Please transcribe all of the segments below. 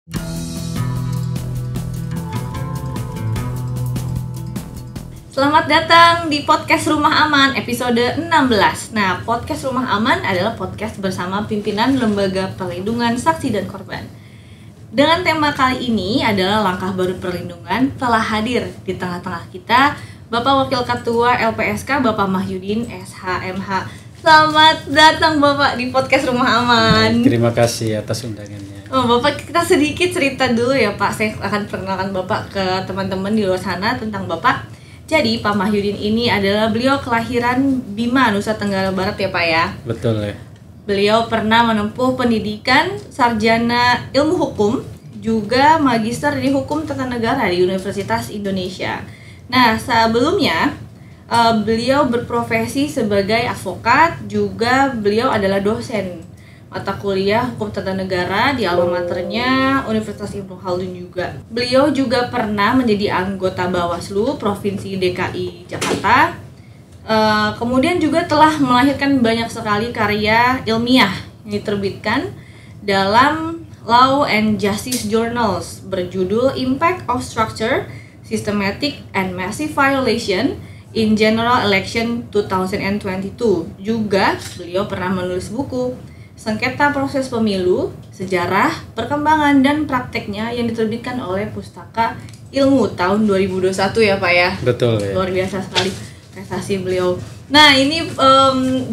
Selamat datang di podcast Rumah Aman episode 16. Nah, podcast Rumah Aman adalah podcast bersama pimpinan Lembaga Perlindungan Saksi dan Korban. Dengan tema kali ini adalah langkah baru perlindungan, telah hadir di tengah-tengah kita Bapak Wakil Ketua LPSK Bapak Mahyudin SHMH. Selamat datang Bapak di podcast Rumah Aman. Terima kasih atas undangannya. Bapak, kita sedikit cerita dulu ya Pak. Saya akan perkenalkan Bapak ke teman-teman di luar sana tentang Bapak. Jadi Pak Mahyudin ini adalah beliau kelahiran Bima, Nusa Tenggara Barat ya Pak ya? Betul ya. Beliau pernah menempuh pendidikan sarjana ilmu hukum, juga magister di hukum tata negara di Universitas Indonesia. Nah, sebelumnya beliau berprofesi sebagai advokat, juga beliau adalah dosen mata kuliah hukum tata negara di alma maternya Universitas Ibnu Khaldun juga. Beliau juga pernah menjadi anggota Bawaslu Provinsi DKI Jakarta. Kemudian juga telah melahirkan banyak sekali karya ilmiah yang diterbitkan dalam Law and Justice Journals berjudul Impact of Structure, Systematic and Massive Violation in General Election 2022. Juga beliau pernah menulis buku Sengketa Proses Pemilu, Sejarah, Perkembangan, dan Prakteknya yang diterbitkan oleh Pustaka Ilmu tahun 2021 ya Pak ya? Betul ya. Luar biasa sekali prestasi beliau. Nah ini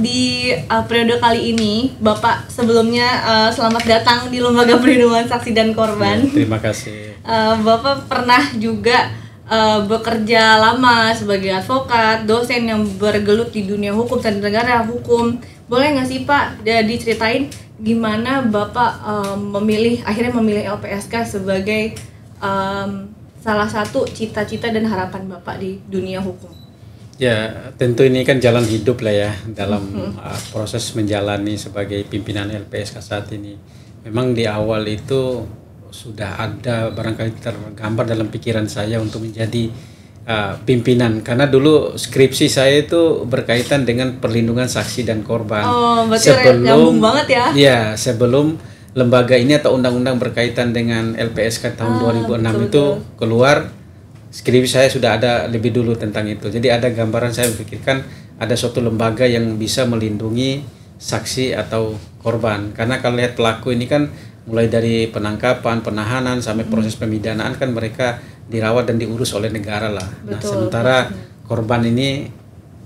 di periode kali ini Bapak sebelumnya selamat datang di Lembaga Perlindungan Saksi dan Korban. Ya, terima kasih. Bapak pernah juga bekerja lama sebagai advokat, dosen yang bergelut di dunia hukum tata negara, hukum. Boleh nggak sih Pak diceritain gimana Bapak akhirnya memilih LPSK sebagai salah satu cita-cita dan harapan Bapak di dunia hukum? Ya, tentu ini kan jalan hidup lah ya dalam proses menjalani sebagai pimpinan LPSK saat ini. Memang di awal itu sudah ada barangkali tergambar dalam pikiran saya untuk menjadi pimpinan, karena dulu skripsi saya itu berkaitan dengan perlindungan saksi dan korban. Oh, berarti nyambung banget ya? Ya, sebelum lembaga ini atau undang-undang berkaitan dengan LPSK tahun 2006 betul, itu keluar, skripsi saya sudah ada lebih dulu tentang itu. Jadi ada gambaran, saya pikirkan ada suatu lembaga yang bisa melindungi saksi atau korban. Karena kalau lihat pelaku ini kan mulai dari penangkapan, penahanan sampai proses pemidanaan kan mereka dirawat dan diurus oleh negara lah. Betul, nah, sementara korban ini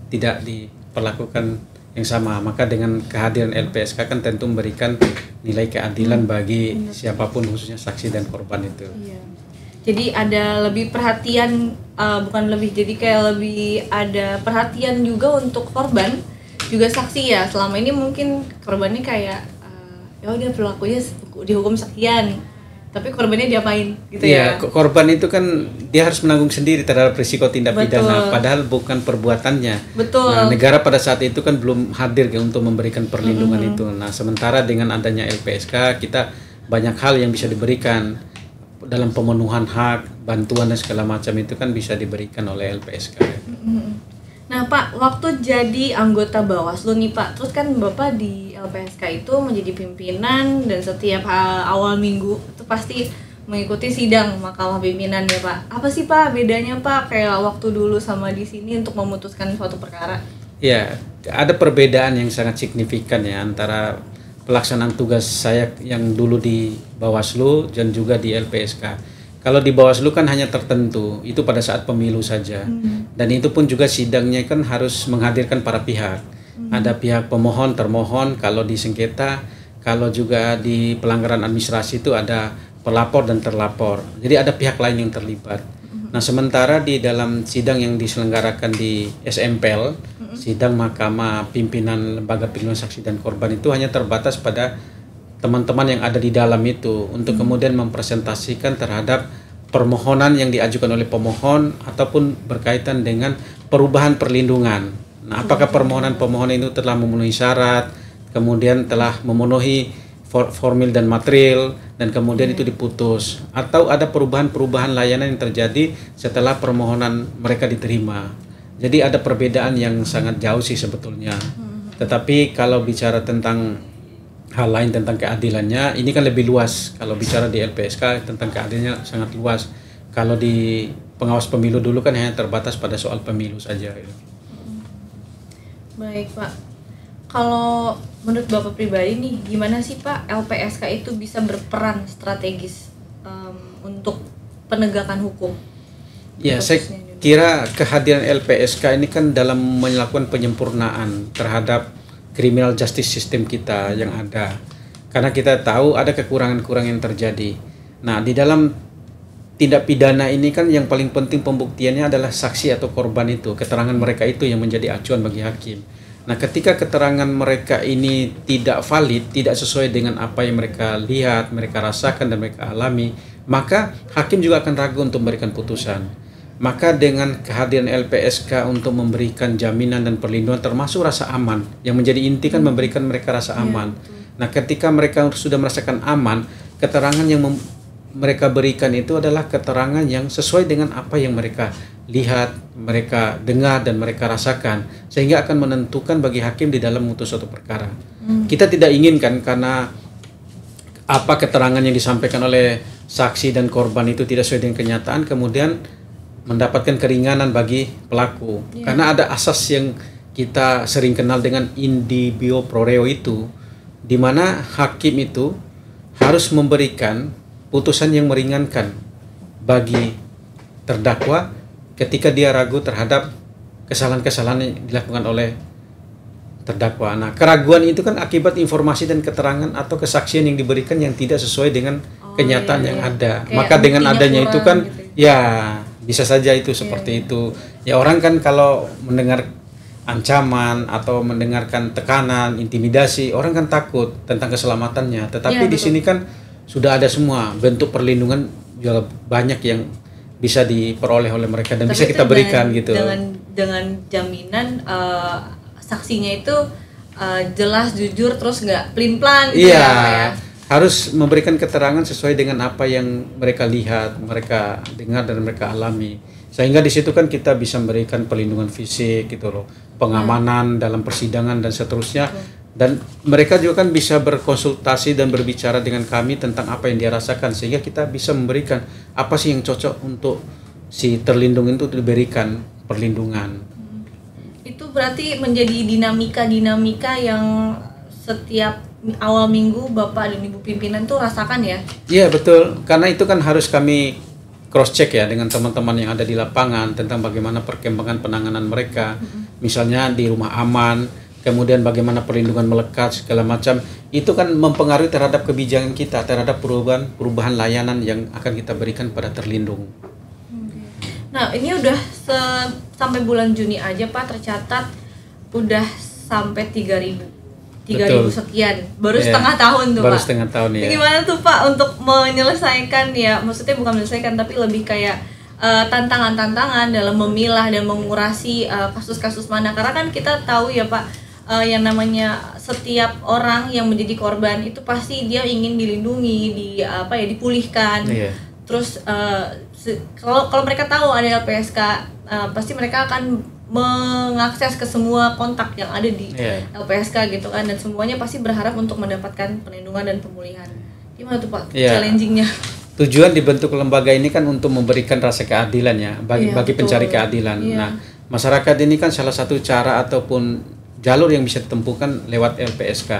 tidak diperlakukan yang sama. Maka dengan kehadiran LPSK kan tentu memberikan nilai keadilan bagi siapapun, khususnya saksi dan korban itu. Iya. Jadi ada lebih perhatian, jadi kayak lebih ada perhatian juga untuk korban, juga saksi ya. Selama ini mungkin korbannya kayak ya udah pelakunya dihukum sekian, tapi korbannya diapain gitu ya? Korban itu kan dia harus menanggung sendiri terhadap risiko tindak pidana, padahal bukan perbuatannya. Betul. Nah, negara pada saat itu kan belum hadir untuk memberikan perlindungan itu. Nah, sementara dengan adanya LPSK kita banyak hal yang bisa diberikan dalam pemenuhan hak, bantuan dan segala macam itu kan bisa diberikan oleh LPSK. Nah Pak, waktu jadi anggota Bawaslu nih Pak, terus kan Bapak di LPSK itu menjadi pimpinan dan setiap awal minggu itu pasti mengikuti sidang makalah pimpinan ya Pak. Apa sih Pak bedanya Pak kayak waktu dulu sama di sini untuk memutuskan suatu perkara? Ya, ada perbedaan yang sangat signifikan ya antara pelaksanaan tugas saya yang dulu di Bawaslu dan juga di LPSK. Kalau di Bawaslu kan hanya tertentu, itu pada saat pemilu saja. Dan itu pun juga sidangnya kan harus menghadirkan para pihak. Ada pihak pemohon, termohon, kalau di sengketa, kalau juga di pelanggaran administrasi itu ada pelapor dan terlapor. Jadi ada pihak lain yang terlibat. Nah, sementara di dalam sidang yang diselenggarakan di SMPL, sidang Mahkamah Pimpinan Lembaga Perlindungan Saksi dan Korban itu hanya terbatas pada teman-teman yang ada di dalam itu untuk kemudian mempresentasikan terhadap permohonan yang diajukan oleh pemohon ataupun berkaitan dengan perubahan perlindungan. Nah, apakah permohonan-permohonan itu telah memenuhi syarat, kemudian telah memenuhi formil dan material, dan kemudian itu diputus, atau ada perubahan-perubahan layanan yang terjadi setelah permohonan mereka diterima. Jadi ada perbedaan yang sangat jauh sih sebetulnya. Tetapi kalau bicara tentang hal lain tentang keadilannya, ini kan lebih luas. Kalau bicara di LPSK tentang keadilannya sangat luas. Kalau di pengawas pemilu dulu kan hanya terbatas pada soal pemilu saja. Baik Pak, kalau menurut Bapak pribadi nih, gimana sih Pak LPSK itu bisa berperan strategis untuk penegakan hukum? Ya, saya kira kehadiran LPSK ini kan dalam melakukan penyempurnaan terhadap criminal justice system kita yang ada. Karena kita tahu ada kekurangan-kekurangan yang terjadi. Nah, di dalam tindak pidana ini kan yang paling penting pembuktiannya adalah saksi atau korban itu. Keterangan mereka itu yang menjadi acuan bagi hakim. Nah, ketika keterangan mereka ini tidak valid, tidak sesuai dengan apa yang mereka lihat, mereka rasakan, dan mereka alami, maka hakim juga akan ragu untuk memberikan putusan. Maka dengan kehadiran LPSK untuk memberikan jaminan dan perlindungan termasuk rasa aman, yang menjadi inti kan memberikan mereka rasa aman. Nah, ketika mereka sudah merasakan aman, keterangan yang mereka berikan itu adalah keterangan yang sesuai dengan apa yang mereka lihat, mereka dengar, dan mereka rasakan, sehingga akan menentukan bagi hakim di dalam memutus suatu perkara. Kita tidak inginkan karena apa keterangan yang disampaikan oleh saksi dan korban itu tidak sesuai dengan kenyataan, kemudian mendapatkan keringanan bagi pelaku. Karena ada asas yang kita sering kenal dengan in debio pro reo itu, di mana hakim itu harus memberikan putusan yang meringankan bagi terdakwa ketika dia ragu terhadap kesalahan-kesalahan yang dilakukan oleh terdakwa. Nah, keraguan itu kan akibat informasi dan keterangan atau kesaksian yang diberikan yang tidak sesuai dengan kenyataan yang ada. Kayak maka dengan adanya itu kan gitu. Ya bisa saja itu seperti itu. Ya, orang kan kalau mendengar ancaman atau mendengarkan tekanan, intimidasi, orang kan takut tentang keselamatannya. Tetapi di sini kan sudah ada semua bentuk perlindungan juga banyak yang bisa diperoleh oleh mereka dan bisa kita berikan gitu. Dengan jaminan saksinya itu jelas, jujur, terus nggak pelin-pelan gitu ya. Harus memberikan keterangan sesuai dengan apa yang mereka lihat, mereka dengar, dan mereka alami. Sehingga di situ kan kita bisa memberikan perlindungan fisik gitu loh, pengamanan dalam persidangan dan seterusnya. Dan mereka juga kan bisa berkonsultasi dan berbicara dengan kami tentang apa yang dia rasakan, sehingga kita bisa memberikan apa sih yang cocok untuk si terlindung itu diberikan perlindungan. Itu berarti menjadi dinamika yang setiap awal minggu Bapak dan Ibu pimpinan tuh rasakan ya? Iya betul, karena itu kan harus kami cross check ya dengan teman-teman yang ada di lapangan tentang bagaimana perkembangan penanganan mereka, misalnya di rumah aman, kemudian bagaimana perlindungan melekat segala macam, itu kan mempengaruhi terhadap kebijakan kita, terhadap perubahan layanan yang akan kita berikan pada terlindung. Nah, ini udah sampai bulan Juni aja Pak tercatat udah sampai 3.000 sekian, baru setengah tahun tuh baru Pak. Setengah tahun ya. Gimana tuh Pak untuk menyelesaikan ya, maksudnya bukan menyelesaikan tapi lebih kayak tantangan-tantangan dalam memilah dan mengurasi kasus-kasus mana, karena kan kita tahu ya Pak, yang namanya setiap orang yang menjadi korban itu pasti dia ingin dilindungi, dipulihkan. Terus kalau mereka tahu ada LPSK, pasti mereka akan mengakses ke semua kontak yang ada di LPSK gitu kan, dan semuanya pasti berharap untuk mendapatkan perlindungan dan pemulihan. Gimana tuh Pak challenging-nya? Tujuan dibentuk lembaga ini kan untuk memberikan rasa keadilan ya bagi pencari keadilan. Nah, masyarakat ini kan salah satu cara ataupun jalur yang bisa ditempuhkan lewat LPSK.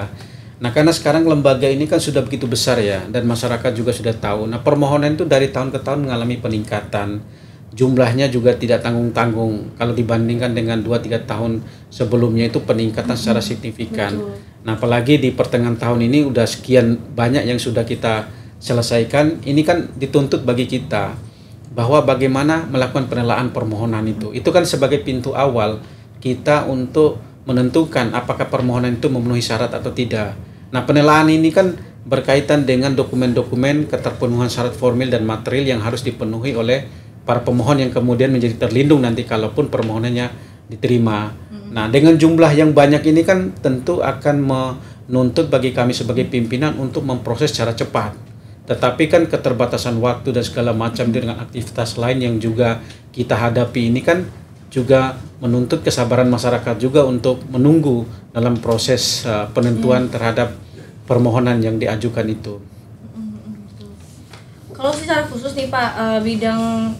Nah, karena sekarang lembaga ini kan sudah begitu besar ya, dan masyarakat juga sudah tahu. Nah, permohonan itu dari tahun ke tahun mengalami peningkatan. Jumlahnya juga tidak tanggung-tanggung kalau dibandingkan dengan 2-3 tahun sebelumnya, itu peningkatan secara signifikan. Nah, apalagi di pertengahan tahun ini udah sekian banyak yang sudah kita selesaikan. Ini kan dituntut bagi kita bahwa bagaimana melakukan penelaan permohonan itu. Itu kan sebagai pintu awal kita untuk menentukan apakah permohonan itu memenuhi syarat atau tidak. Nah, penelaan ini kan berkaitan dengan dokumen-dokumen keterpenuhan syarat formil dan material yang harus dipenuhi oleh para pemohon yang kemudian menjadi terlindung nanti kalaupun permohonannya diterima. Nah, dengan jumlah yang banyak ini kan tentu akan menuntut bagi kami sebagai pimpinan untuk memproses secara cepat. Tetapi kan keterbatasan waktu dan segala macam dengan aktivitas lain yang juga kita hadapi ini kan juga menuntut kesabaran masyarakat juga untuk menunggu dalam proses penentuan terhadap permohonan yang diajukan itu. Betul. Kalau secara khusus nih Pak, bidang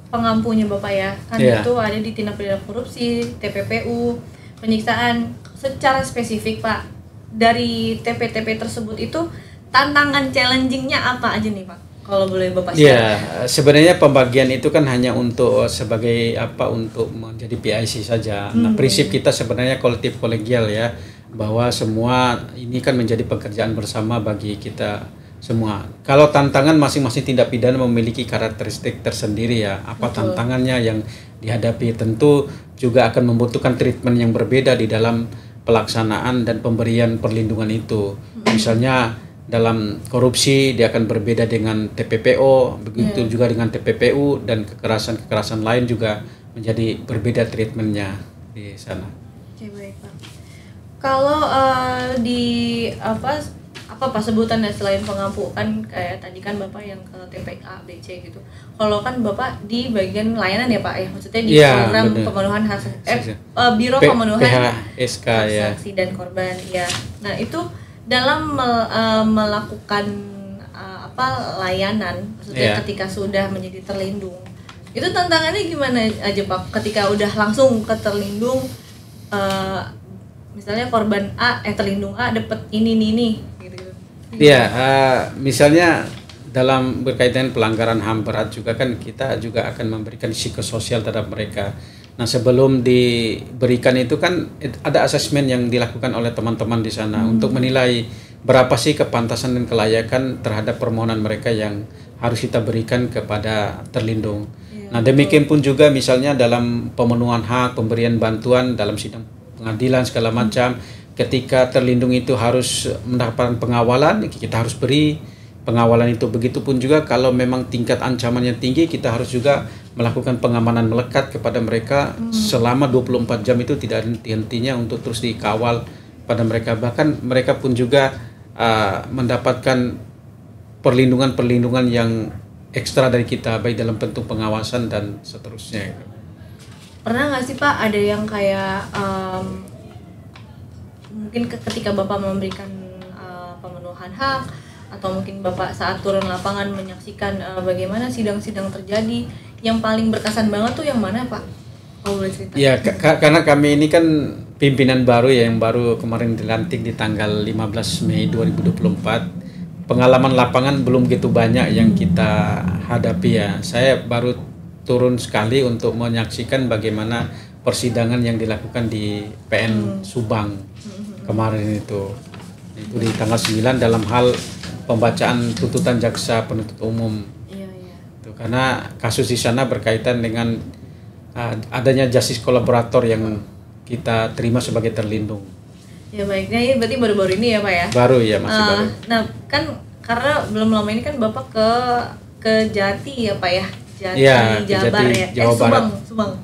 pengampunya Bapak ya, kan itu ada di tindak pidana korupsi, TPPU, penyiksaan. Secara spesifik Pak, dari TP-TP tersebut itu tantangan challenging-nya apa aja nih Pak? Kalau boleh Bapak share. Ya, sebenarnya pembagian itu kan hanya untuk sebagai untuk menjadi PIC saja. Nah, prinsip kita sebenarnya kolektif kolegial ya, bahwa semua ini kan menjadi pekerjaan bersama bagi kita semua. Kalau tantangan masing-masing tindak pidana memiliki karakteristik tersendiri ya. Apa tantangannya yang dihadapi, tentu juga akan membutuhkan treatment yang berbeda di dalam pelaksanaan dan pemberian perlindungan itu. Misalnya dalam korupsi dia akan berbeda dengan TPPO, begitu juga dengan TPPU, dan kekerasan-kekerasan lain juga menjadi berbeda treatmentnya di sana. Oke, baik Pak. Kalau di apa Pak sebutannya selain pengampu, kan kayak tadi kan Bapak yang ke TPA, BC gitu. Kalau kan Bapak di bagian layanan ya Pak ya, maksudnya di program pemenuhan hak Biro Pemenuhan PHSK saksi dan korban ya. Nah, itu dalam melakukan layanan, maksudnya ketika sudah menjadi terlindung. Itu tantangannya gimana aja Pak ketika udah langsung ke terlindung, misalnya korban A terlindung A dapat ini gitu. Iya, misalnya dalam berkaitan pelanggaran HAM berat juga kan kita juga akan memberikan psikososial terhadap mereka. Nah, sebelum diberikan itu kan ada asesmen yang dilakukan oleh teman-teman di sana untuk menilai berapa sih kepantasan dan kelayakan terhadap permohonan mereka yang harus kita berikan kepada terlindung. Nah, demikian pun juga misalnya dalam pemenuhan hak, pemberian bantuan dalam sidang pengadilan segala macam, ketika terlindung itu harus mendapatkan pengawalan, kita harus beri pengawalan itu. Begitupun juga kalau memang tingkat ancamannya tinggi, kita harus juga melakukan pengamanan melekat kepada mereka selama 24 jam, itu tidak henti-hentinya untuk terus dikawal pada mereka. Bahkan mereka pun juga mendapatkan perlindungan yang ekstra dari kita, baik dalam bentuk pengawasan dan seterusnya. Pernah nggak sih Pak ada yang kayak mungkin ketika Bapak memberikan pemenuhan hak, atau mungkin Bapak saat turun lapangan menyaksikan bagaimana sidang-sidang terjadi, yang paling berkesan banget tuh yang mana Pak? Oh, boleh cerita? Ya, karena kami ini kan pimpinan baru ya, yang baru kemarin dilantik di tanggal 15 Mei 2024. Pengalaman lapangan belum begitu banyak yang kita hadapi ya. Saya baru turun sekali untuk menyaksikan bagaimana persidangan yang dilakukan di PN Subang kemarin itu di tanggal 9 dalam hal pembacaan tuntutan jaksa penuntut umum. Itu karena kasus di sana berkaitan dengan adanya justice kolaborator yang kita terima sebagai terlindung. Ya baik, nah ini berarti baru-baru ini ya Pak ya? Baru ya, masih baru. Nah kan karena belum lama ini kan Bapak ke Jati ya Pak ya? Jati, Jabar ya? Jawa Barat. Subang.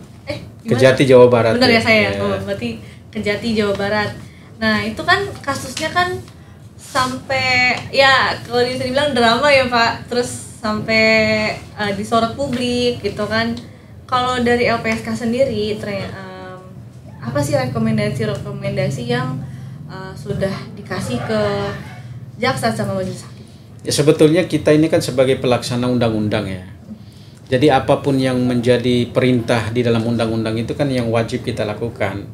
Kejati Jawa Barat. Benar ya saya? Berarti Kejati Jawa Barat. Nah itu kan kasusnya kan sampai ya kalau bisa dibilang drama ya Pak, terus sampai disorot publik gitu kan. Kalau dari LPSK sendiri apa sih rekomendasi yang sudah dikasih ke jaksa sama majelis hakim? Ya, sebetulnya kita ini kan sebagai pelaksana undang-undang ya. Jadi apapun yang menjadi perintah di dalam undang-undang itu kan yang wajib kita lakukan.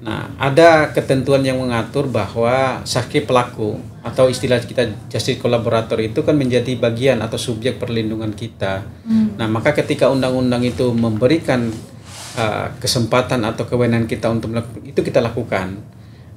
Nah, ada ketentuan yang mengatur bahwa saksi pelaku atau istilah kita justice collaborator itu kan menjadi bagian atau subjek perlindungan kita. Nah, maka ketika undang-undang itu memberikan kesempatan atau kewenangan kita untuk melakukan itu, kita lakukan.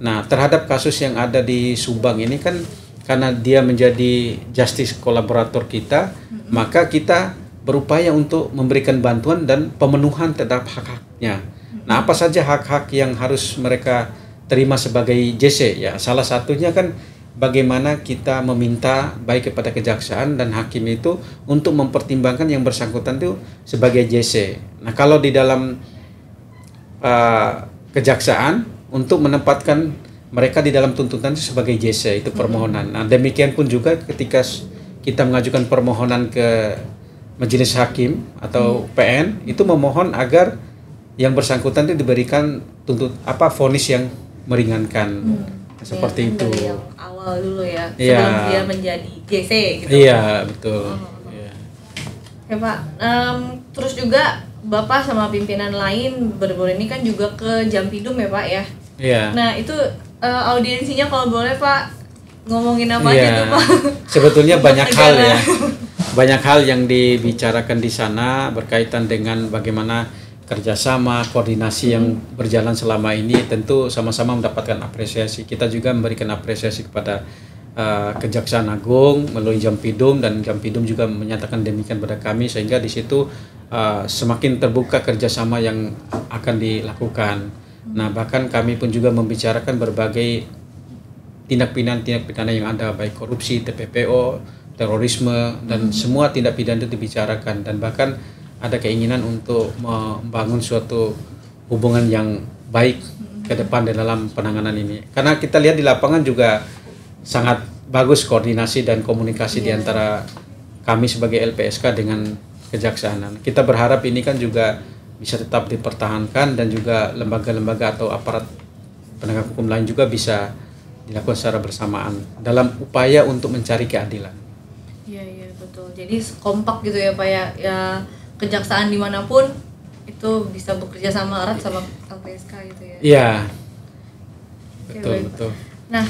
Nah, terhadap kasus yang ada di Subang ini kan karena dia menjadi justice collaborator kita, maka kita berupaya untuk memberikan bantuan dan pemenuhan terhadap hak-haknya. Nah, apa saja hak-hak yang harus mereka terima sebagai JC ya? Salah satunya kan bagaimana kita meminta baik kepada kejaksaan dan hakim itu untuk mempertimbangkan yang bersangkutan itu sebagai JC. Nah, kalau di dalam kejaksaan untuk menempatkan mereka di dalam tuntutan itu sebagai JC, itu permohonan. Nah, demikian pun juga ketika kita mengajukan permohonan ke majelis hakim atau PN, itu memohon agar yang bersangkutan itu diberikan vonis yang meringankan. Seperti itu. Dari yang awal awal dulu ya, Iya. sebelum dia menjadi GC gitu. Iya, betul. Iya. Ya Pak, terus juga Bapak sama pimpinan lain baru-baru ini kan juga ke Jampidum ya Pak ya. Iya. Nah itu audiensinya kalau boleh Pak ngomongin apa aja Iya. tuh Pak? Sebetulnya Untuk banyak hal negara. ya. Banyak hal yang dibicarakan di sana berkaitan dengan bagaimana kerjasama, koordinasi yang berjalan selama ini, tentu sama-sama mendapatkan apresiasi. Kita juga memberikan apresiasi kepada Kejaksaan Agung melalui Jampidum, dan Jampidum juga menyatakan demikian pada kami, sehingga di situ semakin terbuka kerjasama yang akan dilakukan. Nah, bahkan kami pun juga membicarakan berbagai tindak pidana yang ada, baik korupsi, TPPO, terorisme, dan semua tindak pidana itu dibicarakan, dan bahkan ada keinginan untuk membangun suatu hubungan yang baik ke depan di dalam penanganan ini. Karena kita lihat di lapangan juga sangat bagus koordinasi dan komunikasi di antara kami sebagai LPSK dengan kejaksaan. Kita berharap ini kan juga bisa tetap dipertahankan, dan juga lembaga-lembaga atau aparat penegak hukum lain juga bisa dilakukan secara bersamaan dalam upaya untuk mencari keadilan. Iya betul. Jadi kompak gitu ya Pak ya. Ya kejaksaan dimanapun itu bisa bekerja sama erat sama LPSK gitu ya. Iya. Oke, Betul, baik. betul. Nah,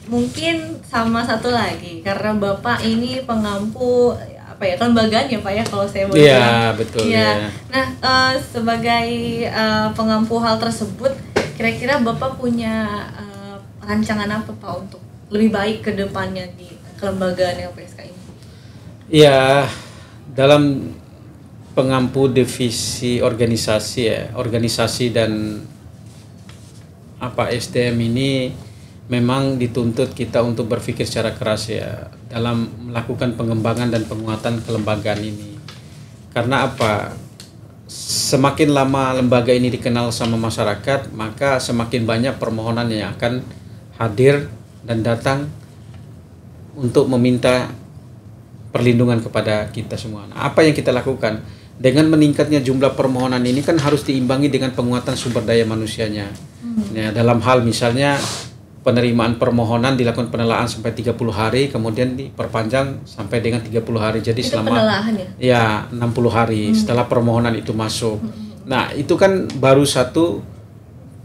mungkin sama satu lagi karena Bapak ini pengampu apa ya, kelembagaan ya Pak ya kalau saya boleh Iya, bilang. betul Iya. ya. Nah, sebagai pengampu hal tersebut, kira-kira Bapak punya rancangan apa Pak untuk lebih baik ke depannya di kelembagaan LPSK ini? Iya, dalam pengampu divisi organisasi ya, organisasi dan SDM ini memang dituntut kita untuk berpikir secara keras ya dalam melakukan pengembangan dan penguatan kelembagaan ini. Karena apa? Semakin lama lembaga ini dikenal sama masyarakat, maka semakin banyak permohonan yang akan hadir dan datang untuk meminta perlindungan kepada kita semua. Nah, apa yang kita lakukan? Dengan meningkatnya jumlah permohonan ini kan harus diimbangi dengan penguatan sumber daya manusianya. Ya, dalam hal misalnya penerimaan permohonan dilakukan penelahan sampai 30 hari, kemudian diperpanjang sampai dengan 30 hari. Jadi Itu selama penelahan ya? 60 hari setelah permohonan itu masuk. Nah, itu kan baru satu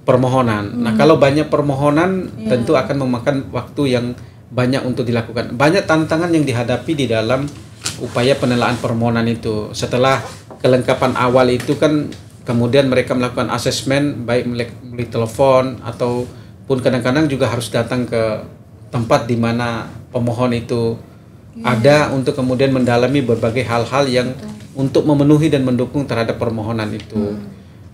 permohonan. Nah, kalau banyak permohonan tentu akan memakan waktu yang banyak untuk dilakukan. Banyak tantangan yang dihadapi di dalam upaya penelaan permohonan itu. Setelah kelengkapan awal itu kan kemudian mereka melakukan asesmen baik melalui telepon ataupun kadang-kadang juga harus datang ke tempat di mana pemohon itu ada untuk kemudian mendalami berbagai hal-hal yang untuk memenuhi dan mendukung terhadap permohonan itu.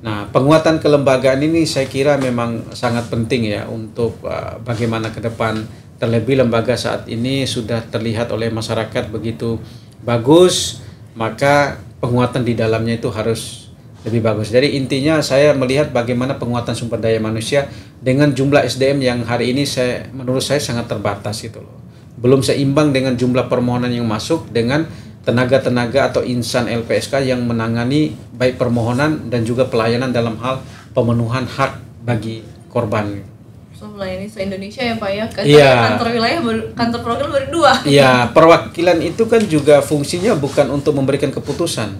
Nah, penguatan kelembagaan ini saya kira memang sangat penting ya untuk bagaimana ke depan. Terlebih lembaga saat ini sudah terlihat oleh masyarakat begitu bagus, maka penguatan di dalamnya itu harus lebih bagus. Jadi intinya saya melihat bagaimana penguatan sumber daya manusia dengan jumlah SDM yang hari ini menurut saya sangat terbatas gitu loh. Belum seimbang dengan jumlah permohonan yang masuk dengan tenaga-tenaga atau insan LPSK yang menangani baik permohonan dan juga pelayanan dalam hal pemenuhan hak bagi korban. So, melayani se-Indonesia ya Pak ya? Iya. Kantor wilayah kantor program baru 2. Ya, perwakilan itu kan juga fungsinya bukan untuk memberikan keputusan,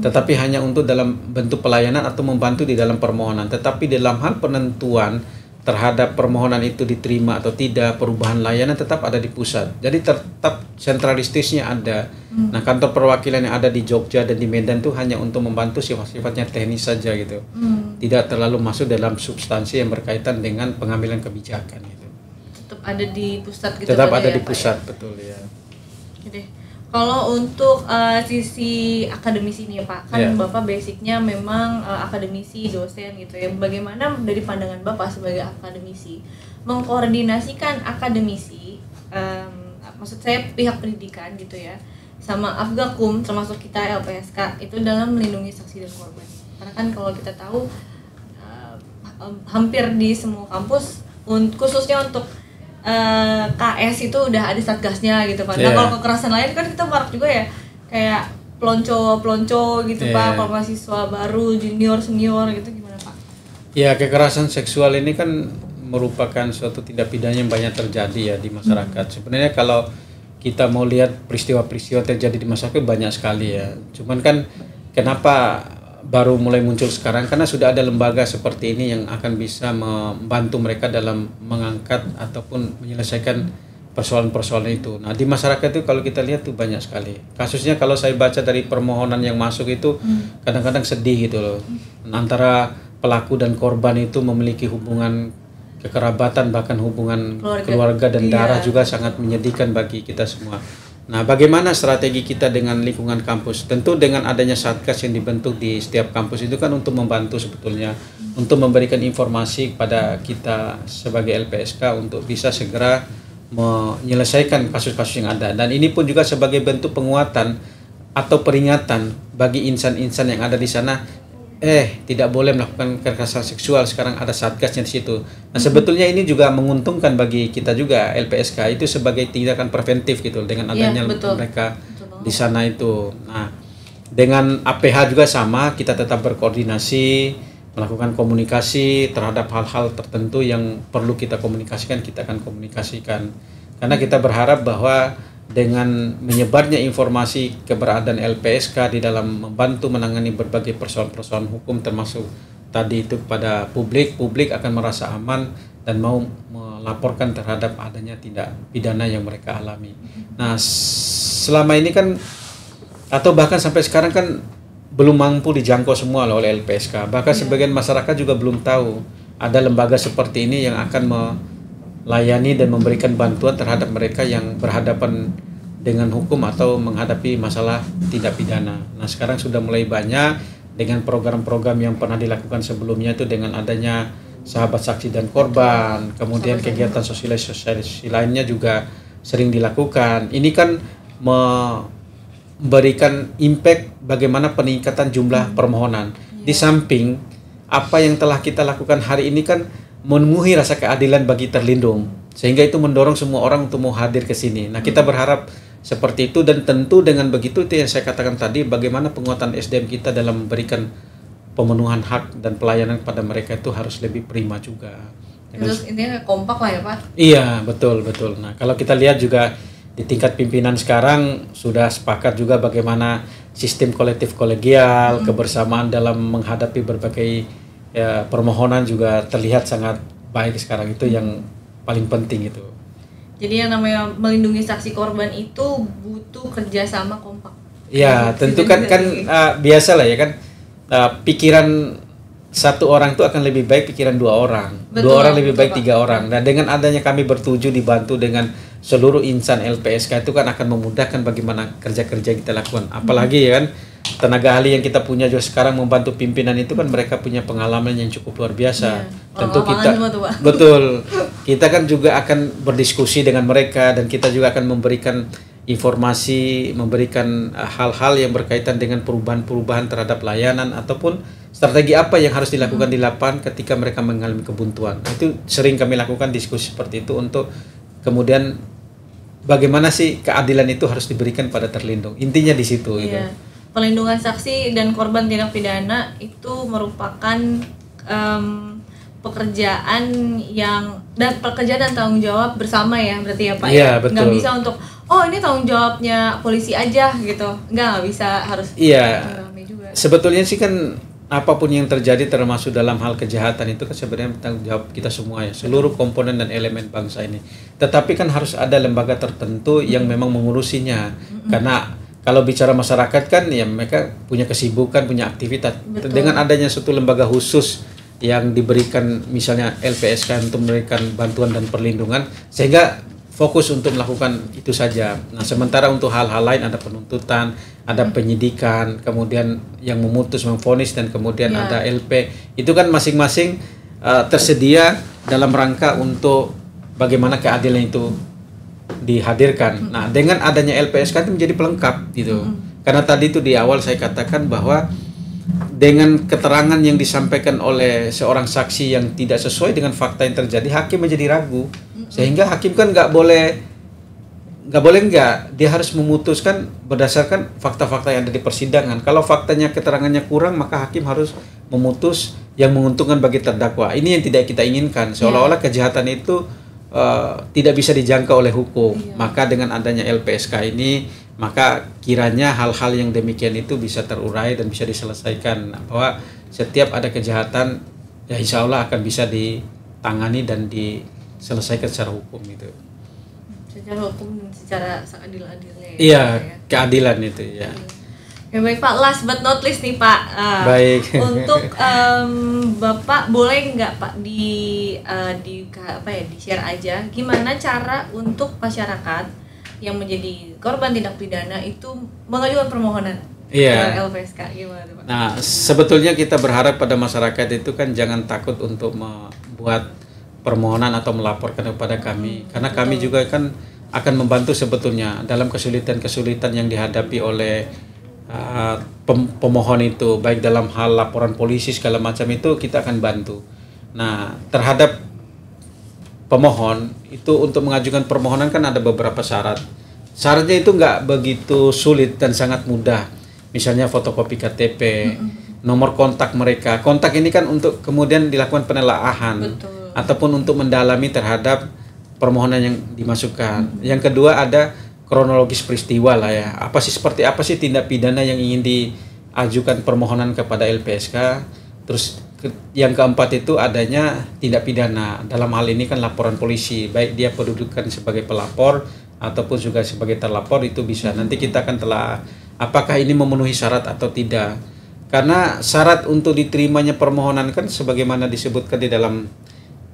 tetapi hanya untuk dalam bentuk pelayanan atau membantu di dalam permohonan. Tetapi dalam hal penentuan terhadap permohonan itu diterima atau tidak, perubahan layanan tetap ada di pusat. Jadi tetap sentralistisnya ada. Nah, kantor perwakilan yang ada di Jogja dan di Medan itu hanya untuk membantu sifat-sifatnya teknis saja gitu. Tidak terlalu masuk dalam substansi yang berkaitan dengan pengambilan kebijakan gitu. Tetap ada di pusat gitu. Tetap Pak ada ya, di Pak pusat, ya? betul ya. Oke. Kalau untuk sisi akademisi ini ya Pak, kan Iya. Bapak basicnya memang akademisi, dosen gitu ya. Bagaimana dari pandangan Bapak sebagai akademisi mengkoordinasikan akademisi, maksud saya pihak pendidikan gitu ya, sama Afgakum termasuk kita LPSK itu dalam melindungi saksi dan korban. Karena kan kalau kita tahu hampir di semua kampus khususnya untuk KS itu udah ada satgasnya gitu Pak. Nah, kalau kekerasan lain kan kita marak juga ya, kayak pelonco gitu Pak, kalau mahasiswa baru, junior, senior gitu gimana Pak? Ya, kekerasan seksual ini kan merupakan suatu tindak pidana yang banyak terjadi ya di masyarakat. Sebenarnya kalau kita mau lihat peristiwa-peristiwa terjadi di masyarakat banyak sekali ya. Cuman kan kenapa baru mulai muncul sekarang, karena sudah ada lembaga seperti ini yang akan bisa membantu mereka dalam mengangkat ataupun menyelesaikan persoalan-persoalan itu. Nah, di masyarakat itu kalau kita lihat tuh banyak sekali. Kasusnya kalau saya baca dari permohonan yang masuk itu kadang-kadang sedih gitu loh. Antara pelaku dan korban itu memiliki hubungan kekerabatan, bahkan hubungan keluarga dan darah juga sangat menyedihkan bagi kita semua. Nah, bagaimana strategi kita dengan lingkungan kampus? Tentu dengan adanya satgas yang dibentuk di setiap kampus itu kan untuk membantu sebetulnya, untuk memberikan informasi kepada kita sebagai LPSK untuk bisa segera menyelesaikan kasus-kasus yang ada. Dan ini pun juga sebagai bentuk penguatan atau peringatan bagi insan-insan yang ada di sana, tidak boleh melakukan kekerasan seksual, sekarang ada satgasnya di situ. Nah, sebetulnya ini juga menguntungkan bagi kita juga LPSK itu sebagai tindakan preventif gitu dengan adanya mereka di sana itu. Nah, dengan APH juga sama, kita tetap berkoordinasi, melakukan komunikasi terhadap hal-hal tertentu yang perlu kita komunikasikan, kita akan komunikasikan. Karena kita berharap bahwa dengan menyebarnya informasi keberadaan LPSK di dalam membantu menangani berbagai persoalan-persoalan hukum, termasuk tadi itu kepada publik akan merasa aman dan mau melaporkan terhadap adanya tindak pidana yang mereka alami. Nah, selama ini kan atau bahkan sampai sekarang kan belum mampu dijangkau semua oleh LPSK. Bahkan sebagian masyarakat juga belum tahu ada lembaga seperti ini yang akan melayani dan memberikan bantuan terhadap mereka yang berhadapan dengan hukum atau menghadapi masalah tindak pidana. Nah, sekarang sudah mulai banyak dengan program-program yang pernah dilakukan sebelumnya itu dengan adanya sahabat saksi dan korban, kemudian kegiatan sosialisasi lainnya juga sering dilakukan. Ini kan memberikan impact bagaimana peningkatan jumlah permohonan. Di samping apa yang telah kita lakukan hari ini kan memenuhi rasa keadilan bagi terlindung, sehingga itu mendorong semua orang untuk mau hadir ke sini. Nah, kita berharap seperti itu, dan tentu dengan begitu itu yang saya katakan tadi, bagaimana penguatan SDM kita dalam memberikan pemenuhan hak dan pelayanan kepada mereka itu harus lebih prima juga. Terus intinya kompak lah ya Pak? Iya, betul. Nah, kalau kita lihat juga di tingkat pimpinan sekarang sudah sepakat juga bagaimana sistem kolektif kolegial, kebersamaan dalam menghadapi berbagai permohonan juga terlihat sangat baik sekarang. Itu yang paling penting itu. Jadi yang namanya melindungi saksi korban itu butuh kerjasama kompak. Iya, tentu kan biasa lah ya kan, pikiran satu orang itu akan lebih baik pikiran dua orang. Dua orang lebih baik tiga orang. Nah, dengan adanya kami bertujuh dibantu dengan seluruh insan LPSK itu kan akan memudahkan bagaimana kerja-kerja yang kita lakukan. Apalagi ya kan, tenaga ahli yang kita punya juga sekarang membantu pimpinan itu kan mereka punya pengalaman yang cukup luar biasa. Tentu kita betul. Kita kan juga akan berdiskusi dengan mereka dan kita juga akan memberikan informasi, memberikan hal-hal yang berkaitan dengan perubahan-perubahan terhadap layanan ataupun strategi apa yang harus dilakukan di lapangan ketika mereka mengalami kebuntuan. Itu sering kami lakukan diskusi seperti itu untuk kemudian bagaimana sih keadilan itu harus diberikan pada terlindung. Intinya di situ gitu. Pelindungan saksi dan korban tindak pidana itu merupakan pekerjaan dan tanggung jawab bersama ya, berarti ya Pak. Iya, betul. Nggak bisa untuk ini tanggung jawabnya polisi aja gitu. Nggak bisa, harus juga. Sebetulnya sih kan apapun yang terjadi termasuk dalam hal kejahatan itu kan sebenarnya tanggung jawab kita semua ya, seluruh komponen dan elemen bangsa ini. Tetapi kan harus ada lembaga tertentu yang memang mengurusinya. Karena kalau bicara masyarakat kan ya mereka punya kesibukan, punya aktivitas. Betul. Dengan adanya suatu lembaga khusus yang diberikan misalnya LPSK untuk memberikan bantuan dan perlindungan, sehingga fokus untuk melakukan itu saja. Nah, sementara untuk hal-hal lain ada penuntutan, ada penyidikan, kemudian yang memutus, memvonis, dan kemudian ada LP. Itu kan masing-masing tersedia dalam rangka untuk bagaimana keadilan itu dihadirkan. Nah, dengan adanya LPSK itu menjadi pelengkap gitu. Karena tadi itu di awal saya katakan bahwa dengan keterangan yang disampaikan oleh seorang saksi yang tidak sesuai dengan fakta yang terjadi, hakim menjadi ragu. Sehingga hakim kan nggak boleh nggak boleh dia harus memutuskan berdasarkan fakta-fakta yang ada di persidangan. Kalau faktanya keterangannya kurang, maka hakim harus memutus yang menguntungkan bagi terdakwa. Ini yang tidak kita inginkan, seolah-olah kejahatan itu tidak bisa dijangkau oleh hukum. Maka dengan adanya LPSK ini, maka kiranya hal-hal yang demikian itu bisa terurai dan bisa diselesaikan, bahwa setiap ada kejahatan ya insya Allah akan bisa ditangani dan diselesaikan secara hukum gitu. Secara hukum dan secara seadil-adilnya. Iya, keadilan itu ya. Ya baik Pak, last but not least nih Pak. Baik. Untuk Bapak boleh nggak Pak di share aja gimana cara untuk masyarakat yang menjadi korban tindak pidana itu mengajukan permohonan ke LPSK, gimana Pak? Nah, sebetulnya kita berharap pada masyarakat itu kan jangan takut untuk membuat permohonan atau melaporkan kepada kami, karena kami juga kan akan membantu sebetulnya dalam kesulitan-kesulitan yang dihadapi oleh pemohon itu, baik dalam hal laporan polisi segala macam itu kita akan bantu. Nah, terhadap pemohon itu untuk mengajukan permohonan kan ada beberapa syarat. Syaratnya itu nggak begitu sulit dan sangat mudah. Misalnya fotokopi KTP, nomor kontak mereka. Kontak ini kan untuk kemudian dilakukan penelaahan ataupun untuk mendalami terhadap permohonan yang dimasukkan. Yang kedua ada kronologis peristiwa lah ya. Seperti apa sih tindak pidana yang ingin diajukan permohonan kepada LPSK. Terus yang keempat itu adanya tindak pidana. Dalam hal ini kan laporan polisi, baik dia kedudukan sebagai pelapor ataupun juga sebagai terlapor itu bisa. Nanti kita akan telah apakah ini memenuhi syarat atau tidak. Karena syarat untuk diterimanya permohonan kan sebagaimana disebutkan di dalam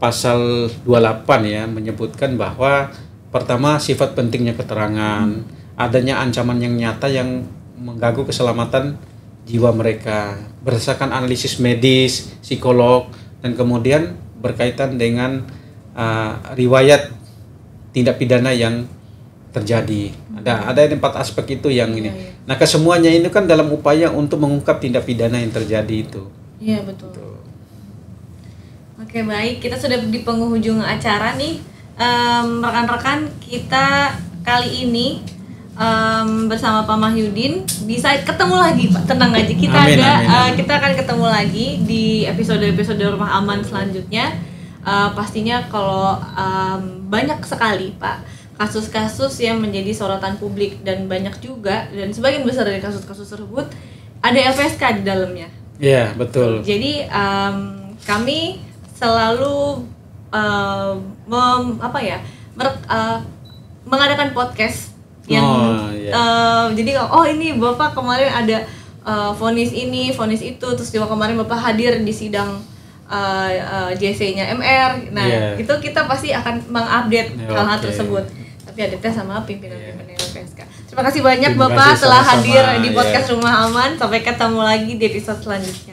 pasal 28 ya, menyebutkan bahwa pertama sifat pentingnya keterangan, adanya ancaman yang nyata yang mengganggu keselamatan jiwa mereka, berdasarkan analisis medis, psikolog, dan kemudian berkaitan dengan riwayat tindak pidana yang terjadi. Ada 4 aspek itu yang ini. Nah, kesemuanya ini kan dalam upaya untuk mengungkap tindak pidana yang terjadi itu. Iya, betul. Oke, baik. Kita sudah di penghujung acara nih. Rekan-rekan, kita kali ini bersama Pak Mahyudin bisa ketemu lagi Pak, tenang aja, kita akan ketemu lagi di episode Rumah Aman selanjutnya. Pastinya kalau banyak sekali Pak kasus-kasus yang menjadi sorotan publik, dan banyak juga, dan sebagian besar dari kasus-kasus tersebut ada LPSK di dalamnya. Iya, betul. Jadi kami selalu mengadakan podcast yang jadi ini Bapak kemarin ada vonis ini, vonis itu, terus juga kemarin Bapak hadir di sidang JC-nya MR. Nah, itu kita pasti akan mengupdate hal-hal tersebut. Tapi ada tes sama pimpinan-pimpinan LPSK. Terima kasih banyak Bapak telah hadir di podcast Rumah Aman. Sampai ketemu lagi di episode selanjutnya.